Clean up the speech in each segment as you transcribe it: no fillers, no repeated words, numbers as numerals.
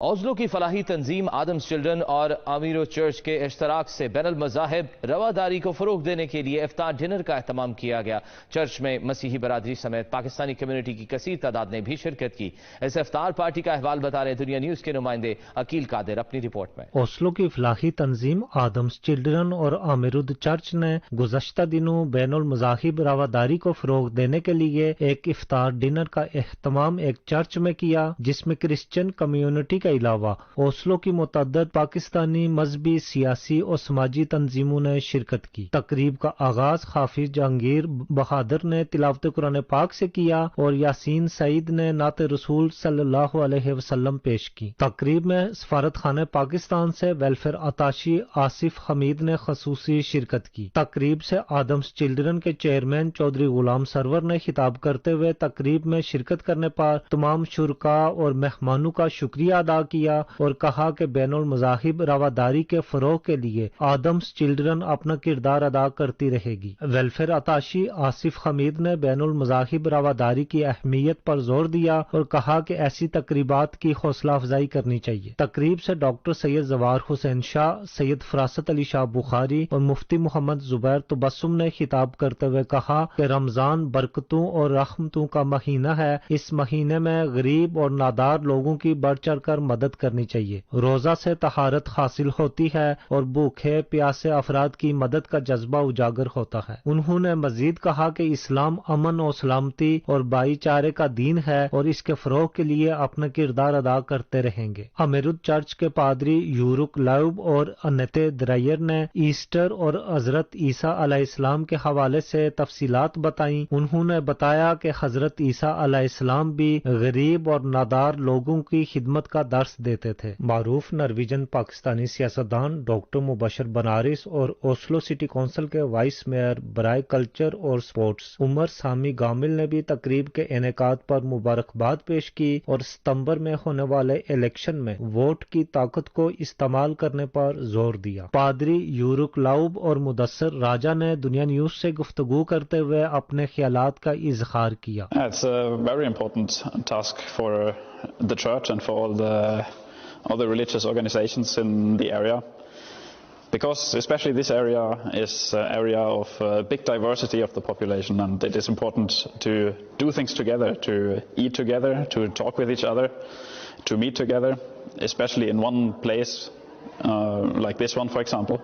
اوزلو کی فلاحی تنظیم آدم چلڈرن اور امیرو چرچ کے اشتراک سے بین المذاہب رواداری کو فروغ دینے کے لیے افطار ڈنر کا اہتمام کیا گیا۔ چرچ میں مسیحی برادری سمیت پاکستانی کمیونٹی کی کثیر تعداد نے بھی شرکت کی۔ اس افطار پارٹی کا احوال بتا رہے دنیا نیوز کے نمائندے عقیل قادر اپنی رپورٹ میں۔ اوسلو کی فلاحی تنظیم آدم چلڈرن اور امیرو چرچ نے گزشتہ دنوں بین المذاہب رواداری کو فروغ دینے کے لیے ایک افطار ڈنر کا اہتمام ایک چرچ میں کیا، جس میں کرسچن کمیونٹی کے علاوہ اوسلو کی متعدد پاکستانی مذہبی، سیاسی اور سماجی تنظیموں نے شرکت کی۔ تقریب کا آغاز حافظ جہانگیر بہادر نے تلاوت قرآن پاک سے کیا اور یاسین سعید نے نعت رسول صلی اللہ علیہ وسلم پیش کی۔ تقریب میں سفارت خانہ پاکستان سے ویلفیئر اتاشی آصف حمید نے خصوصی شرکت کی۔ تقریب سے آدمز چلڈرن کے چیئرمین چودھری غلام سرور نے خطاب کرتے ہوئے تقریب میں شرکت کرنے پر تمام شرکاء اور مہمانوں کا شکریہ ادا کیا اور کہا کہ بین المذاہب رواداری کے فروغ کے لیے آدمز چلڈرن اپنا کردار ادا کرتی رہے گی۔ ویلفیئر اتاشی آصف حمید نے بین المذاہب رواداری کی اہمیت پر زور دیا اور کہا کہ ایسی تقریبات کی حوصلہ افزائی کرنی چاہیے۔ تقریب سے ڈاکٹر سید زوار حسین شاہ، سید فراست علی شاہ بخاری اور مفتی محمد زبیر تبسم نے خطاب کرتے ہوئے کہا کہ رمضان برکتوں اور رحمتوں کا مہینہ ہے۔ اس مہینے میں غریب اور نادار لوگوں کی بڑھ چڑھ کر مدد کرنی چاہیے۔ روزہ سے طہارت حاصل ہوتی ہے اور بھوکے پیاسے افراد کی مدد کا جذبہ اجاگر ہوتا ہے۔ انہوں نے مزید کہا کہ اسلام امن و سلامتی اور بھائی چارے کا دین ہے اور اس کے فروغ کے لیے اپنا کردار ادا کرتے رہیں گے۔ امیرود چرچ کے پادری یورک لائب اور انتے درائر نے ایسٹر اور حضرت عیسیٰ علیہ السلام کے حوالے سے تفصیلات بتائیں۔ انہوں نے بتایا کہ حضرت عیسیٰ علیہ السلام بھی غریب اور نادار لوگوں کی خدمت کا درس دیتے تھے۔ معروف نرویجن پاکستانی سیاستدان ڈاکٹر مبشر بنارس اور اوسلو سٹی کونسل کے وائس میئر برائے کلچر اور سپورٹس عمر سامی گامل نے بھی تقریب کے انعقاد پر مبارکباد پیش کی اور ستمبر میں ہونے والے الیکشن میں ووٹ کی طاقت کو استعمال کرنے پر زور دیا۔ پادری یورک لاؤب اور مدثر راجہ نے دنیا نیوز سے گفتگو کرتے ہوئے اپنے خیالات کا اظہار کیا۔ It's a very important task for the church and for all the religious organizations in the area, because especially this area is an area of big diversity of the population, and it is important to do things together, to eat together, to talk with each other, to meet together, especially in one place like this one, for example.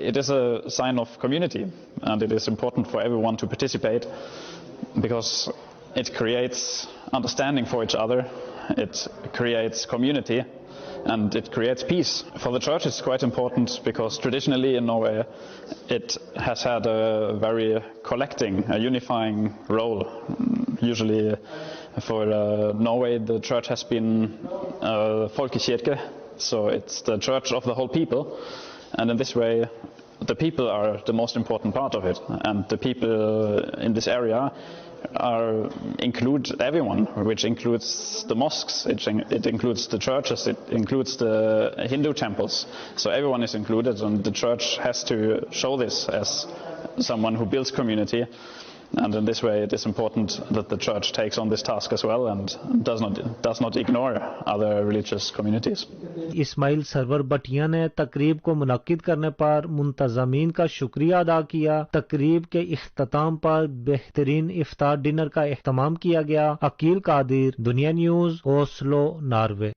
It is a sign of community, and it is important for everyone to participate because it creates understanding for each other, it creates community, and it creates peace. For the church it's quite important because traditionally in Norway it has had a very collecting, a unifying role. Usually for Norway the church has been folkekirke, so it's the church of the whole people, and in this way the people are the most important part of it, and the people in this area include everyone, which includes the mosques, it includes the churches, it includes the Hindu temples, so everyone is included, and the church has to show this as someone who builds community, and in this way it is important that the church takes on this task as well and does not ignore other religious communities. اسماعیل سرور بٹیا نے تقریب کو منعقد کرنے پر منتظمین کا شکریہ ادا کیا۔ تقریب کے اختتام پر بہترین افطار ڈنر کا اہتمام کیا گیا۔ عقیل قادر، دنیا نیوز، اوسلو، ناروے۔